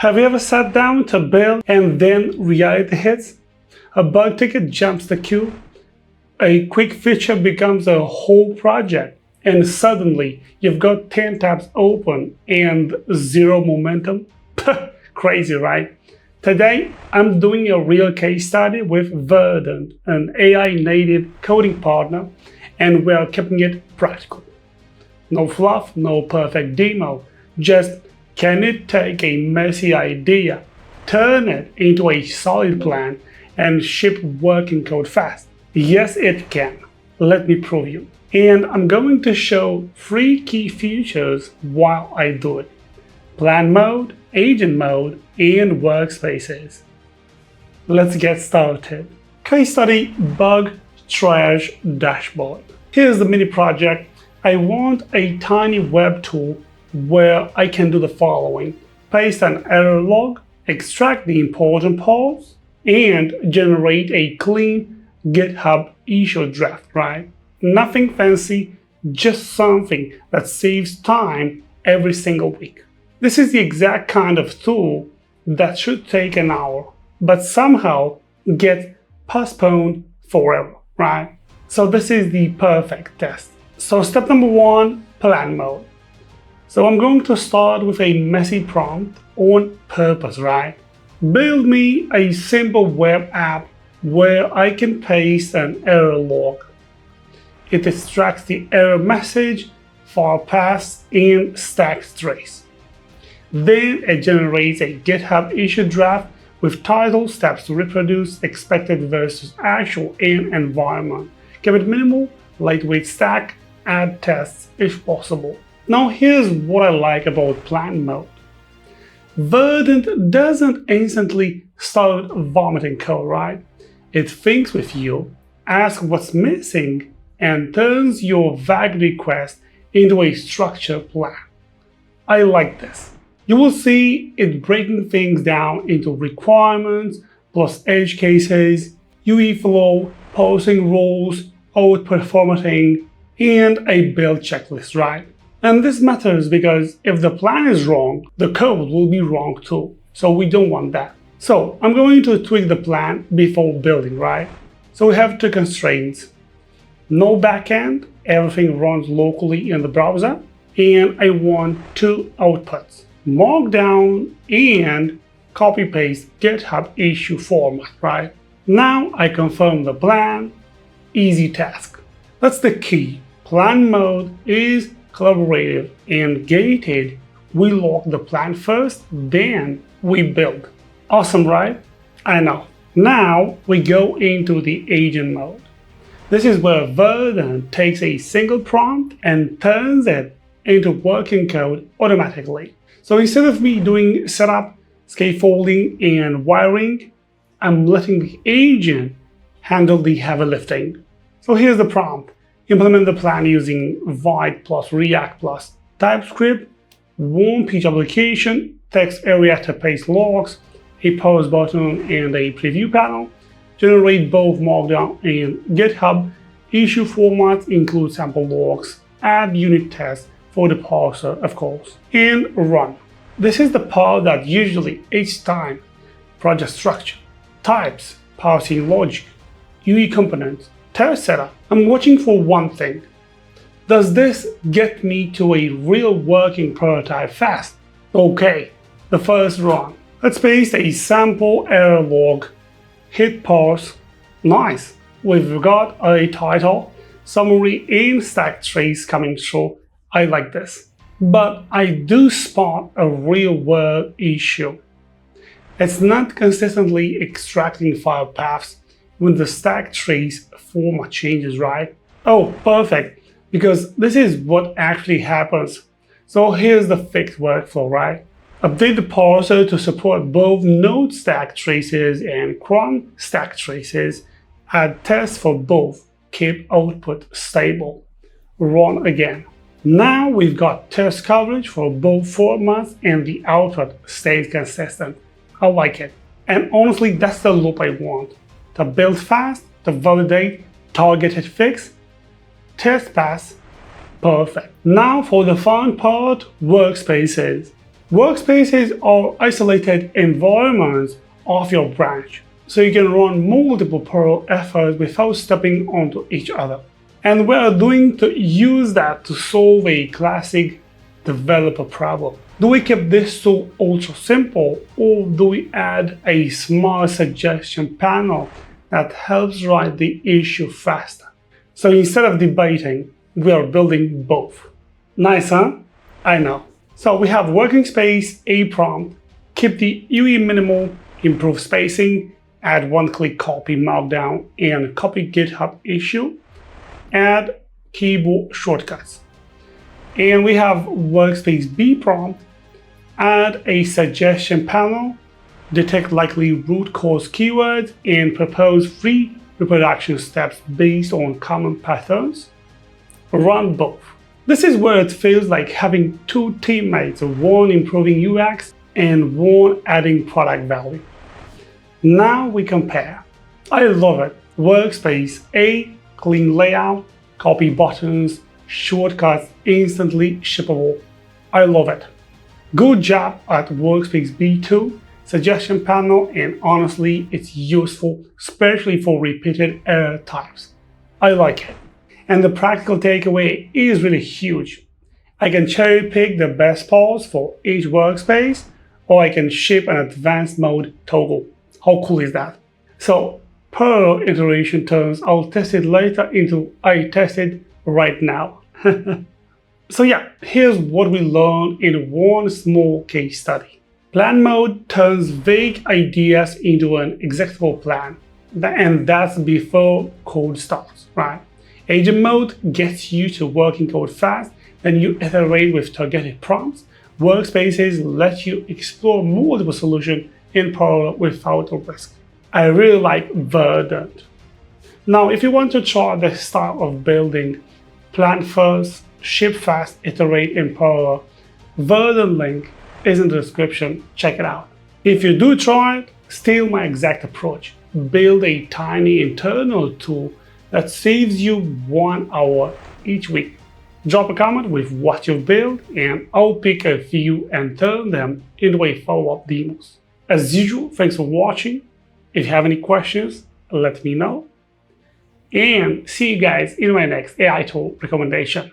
Have you ever sat down to build and then reality hits? A bug ticket jumps the queue, a quick feature becomes a whole project, and suddenly you've got 10 tabs open and zero momentum? Crazy, right? Today, I'm doing a real case study with Verdent, an AI-native coding partner, and we're keeping it practical. No fluff, no perfect demo, just can it take a messy idea, turn it into a solid plan, and ship working code fast? Yes, it can. Let me prove you. And I'm going to show 3 key features while I do it: plan mode, agent mode, and workspaces. Let's get started. Case study: Bug Triage Dashboard. Here's the mini project. I want a tiny web tool where I can do the following: paste an error log, extract the important parts, and generate a clean GitHub Issue draft, right? Nothing fancy, just something that saves time every single week. This is the exact kind of tool that should take an hour, but somehow gets postponed forever, right? So this is the perfect test. So step number 1, plan mode. So I'm going to start with a messy prompt on purpose, right? Build me a simple web app where I can paste an error log. It extracts the error message, file path, and stack trace. Then it generates a GitHub issue draft with title, steps to reproduce, expected versus actual, and environment. Keep it minimal, lightweight stack, add tests if possible. Now here's what I like about plan mode. Verdant doesn't instantly start vomiting code, right? It thinks with you, asks what's missing, and turns your vague request into a structured plan. I like this. You will see it breaking things down into requirements, plus edge cases, UE flow, posting rules, output formatting, and a build checklist, right? And this matters because if the plan is wrong, the code will be wrong too. So we don't want that. So I'm going to tweak the plan before building, right? So we have 2 constraints. No backend, everything runs locally in the browser. And I want 2 outputs: Markdown and copy-paste GitHub issue format, right? Now I confirm the plan. Easy task. That's the key. Plan mode is collaborative and gated. We log the plan first, then we build. Awesome, right? I know. Now we go into the agent mode. This is where Verdant takes a single prompt and turns it into working code automatically. So instead of me doing setup, scaffolding, and wiring, I'm letting the agent handle the heavy lifting. So here's the prompt. Implement the plan using Vite plus React plus TypeScript, one page application, text area to paste logs, a pause button, and a preview panel. Generate both Markdown and GitHub issue formats, include sample logs, add unit tests for the parser, of course, and run. This is the part that usually each time: project structure, types, parsing logic, UE components, test setup. I'm watching for one thing. Does this get me to a real working prototype fast? Okay, the first run. Let's paste a sample error log, hit parse. Nice, we've got a title, summary, and stack trace coming through. I like this. But I do spot a real world issue. It's not consistently extracting file paths when the stack trace format changes, right? Oh, perfect, because this is what actually happens. So here's the fixed workflow, right? Update the parser to support both node stack traces and cron stack traces. Add tests for both. Keep output stable. Run again. Now we've got test coverage for both formats and the output stays consistent. I like it. And honestly, that's the loop I want. To build fast, to validate, targeted fix, test pass, perfect. Now for the fun part, workspaces. Workspaces are isolated environments of your branch, so you can run multiple parallel efforts without stepping onto each other. And we are going to use that to solve a classic developer problem. Do we keep this tool ultra simple, or do we add a smart suggestion panel that helps write the issue faster? So instead of debating, we are building both. Nice, huh? I know. So we have working space, a prompt, keep the UE minimal, improve spacing, add one-click copy markdown, and copy GitHub issue, add keyboard shortcuts. And we have workspace B prompt, add a suggestion panel, detect likely root cause keywords, and propose 3 reproduction steps based on common patterns. Run both. This is where it feels like having 2 teammates, one improving UX and one adding product value. Now we compare. I love it. Workspace A, clean layout, copy buttons, shortcuts, instantly shippable. I love it. Good job at Workspace B2, suggestion panel, and honestly, it's useful, especially for repeated error types. I like it. And the practical takeaway is really huge. I can cherry pick the best parts for each workspace, or I can ship an advanced mode toggle. How cool is that? So parallel iteration turns I'll test it later into I tested right now. So yeah, here's what we learned in one small case study. Plan mode turns vague ideas into an executable plan, and that's before code starts, right? Agent mode gets you to working code fast, then you iterate with targeted prompts. Workspaces let you explore multiple solutions in parallel without a risk. I really like Verdent. Now, if you want to try this style of building, plan first, ship fast, iterate in parallel, Verdant link is in the description, check it out. If you do try it, steal my exact approach. Build a tiny internal tool that saves you 1 hour each week. Drop a comment with what you've built, and I'll pick a few and turn them into a follow-up demos. As usual, thanks for watching. If you have any questions, let me know. And see you guys in my next AI tool recommendation.